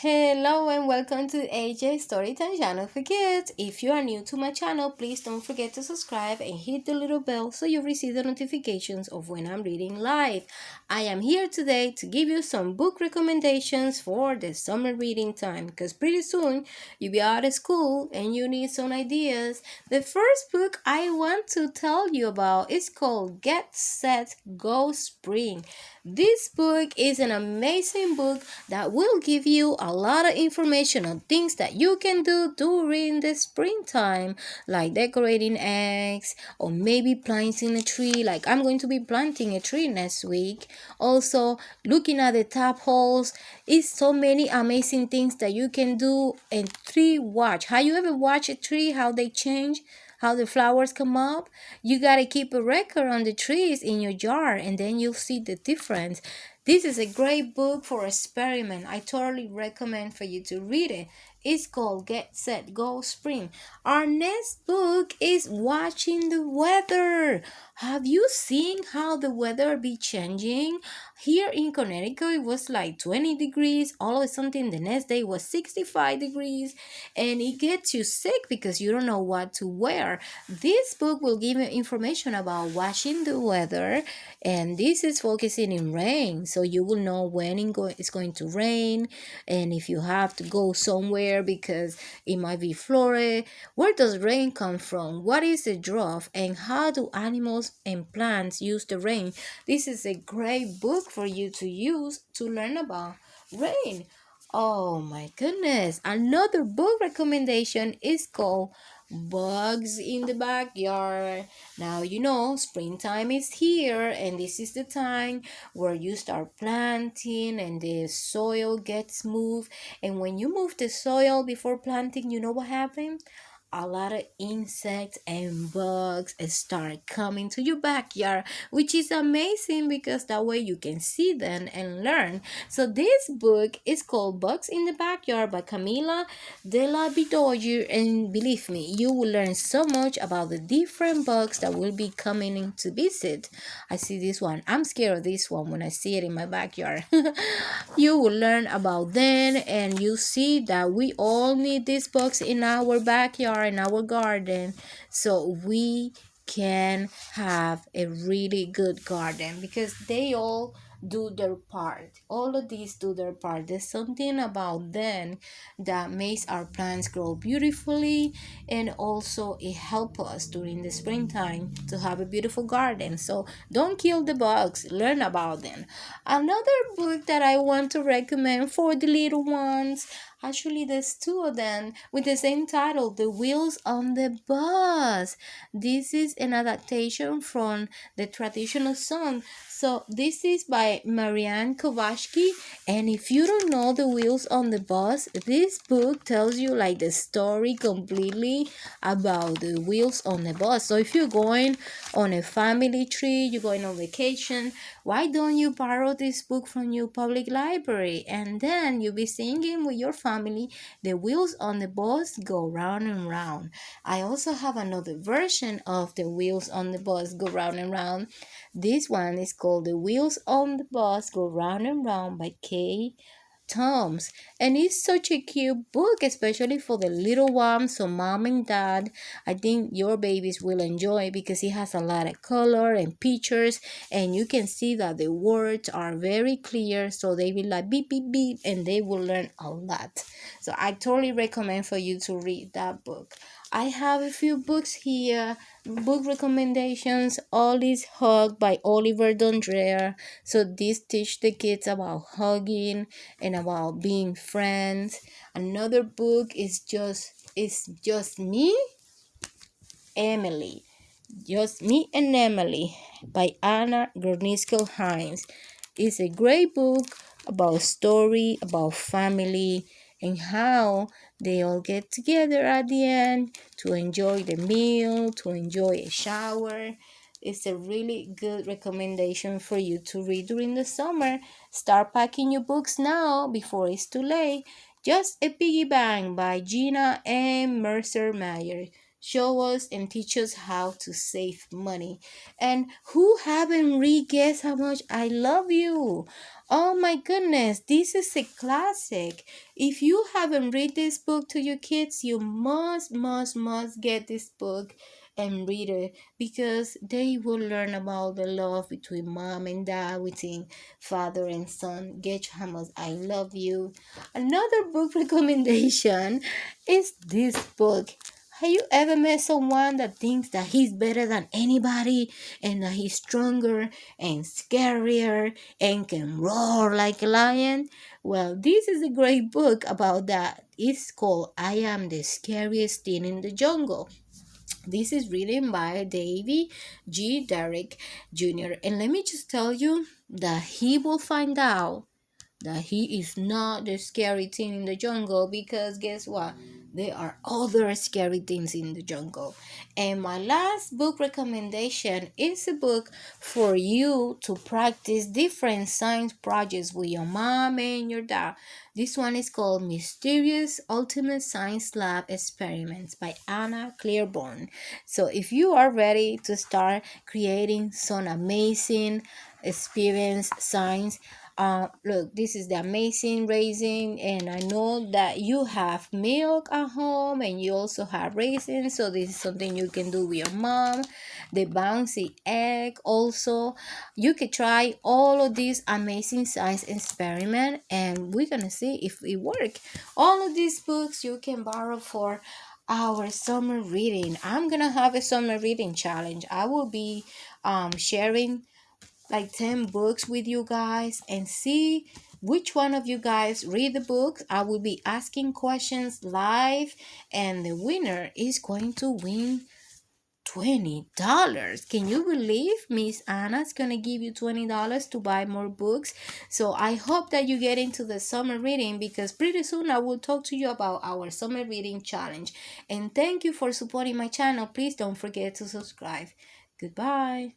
Hello and welcome to AJ Storytime channel for kids. If you are new to my channel, please don't forget to subscribe and hit the little bell so you receive the notifications of when I'm reading live. I am here today to give you some book recommendations for the summer reading time because pretty soon you'll be out of school and you need some ideas. The first book I want to tell you about is called Get Set Go Spring. This book is an amazing book that will give you a lot of information on things that you can do during the springtime, like decorating eggs or maybe planting a tree. Like I'm going to be planting a tree next week. Also, looking at the tap holes is so many amazing things that you can do and tree watch. Have you ever watched a tree, how they change? How the flowers come up? You got to keep a record on the trees in your jar and then you'll see the difference. This is a great book for experiment. I totally recommend for you to read it. It's called Get Set Go Spring. Our next book is Watching the Weather. Have you seen how the weather be changing? Here in Connecticut it was like 20 degrees. All of a sudden the next day was 65 degrees and it gets you sick because you don't know what to wear. This book will give you information about watching the weather, and this is focusing in rain, so you will know when it's going to rain, and if you have to go somewhere because it might be Florida. Where does rain come from? What is the drought, and how do animals and plants use the rain? This is a great book for you to use to learn about rain. Oh my goodness. Another book recommendation is called Bugs in the Backyard. Now, springtime is here, and this is the time where you start planting and the soil gets moved. And when you move the soil before planting, you know what happens? A lot of insects and bugs start coming to your backyard, which is amazing because that way you can see them and learn. So this book is called Bugs in the Backyard by Camila de la Bidoyer, and believe me, you will learn so much about the different bugs that will be coming in to visit. I see this one. I'm scared of this one when I see it in my backyard. You will learn about them, and you see that we all need these bugs in our backyard, in our garden, so we can have a really good garden because they all do their part. All of these do their part. There's something about them that makes our plants grow beautifully, and also it helps us during the springtime to have a beautiful garden. So don't kill the bugs, learn about them. Another book that I want to recommend for the little ones, actually there's two of them with the same title, The Wheels on the Bus. This is an adaptation from the traditional song. So this is by Marianne Kovacsky, and if you don't know The Wheels on the Bus, this book tells you like the story completely about the wheels on the bus. So if you're going on a family trip, you're going on vacation, why don't you borrow this book from your public library, and then you'll be singing with your family, The Wheels on the Bus Go Round and Round. I also have another version of The Wheels on the Bus Go Round and Round. This one is called The Wheels on the Bus Go Round and Round by Kay Toms, and it's such a cute book, especially for the little ones. So mom and dad, I think your babies will enjoy because it has a lot of color and pictures, and you can see that the words are very clear, so they will like beep beep beep, and they will learn a lot. So I totally recommend for you to read that book. I have a few books here, book recommendations. All is Hug by Oliver Dondrea. So this teach the kids about hugging and about being friends. Another book is just me, Emily. Just Me and Emily by Anna Gornisko Hines. It's a great book about story, about family, and how they all get together at the end to enjoy the meal, to enjoy a shower. It's a really good recommendation for you to read during the summer. Start packing your books now before it's too late. Just a Piggy Bank by Gina M. Mercer Mayer. show us and teach us how to save money. And who haven't read Guess How Much I Love You? Oh my goodness, this is a classic. If you haven't read this book to your kids, you must get this book and read it, because they will learn about the love between mom and dad, between father and son. Get How Much I Love You. Another book recommendation is this book. Have you ever met someone that thinks that he's better than anybody, and that he's stronger and scarier and can roar like a lion? Well, this is a great book about that. It's called I Am the Scariest Thing in the Jungle. This is written by Davy G. Derrick Jr. And let me just tell you that he will find out that he is not the scary thing in the jungle, because guess what? There are other scary things in the jungle. And my last book recommendation is a book for you to practice different science projects with your mom and your dad. This one is called Mysterious Ultimate Science Lab Experiments by Anna Claiborne. So if you are ready to start creating some amazing experience science, look, this is the amazing raisin, and I know that you have milk at home and you also have raisins, so this is something you can do with your mom. The bouncy egg also, you could try all of these amazing science experiment, and we're gonna see if it work. All of these books you can borrow for our summer reading. I'm gonna have a summer reading challenge. I will be sharing like 10 books with you guys, and see which one of you guys read the books. I will be asking questions live, and the winner is going to win $20. Can you believe Miss Anna's gonna give you $20 to buy more books? So I hope that you get into the summer reading, because pretty soon I will talk to you about our summer reading challenge. And thank you for supporting my channel. Please don't forget to subscribe. Goodbye.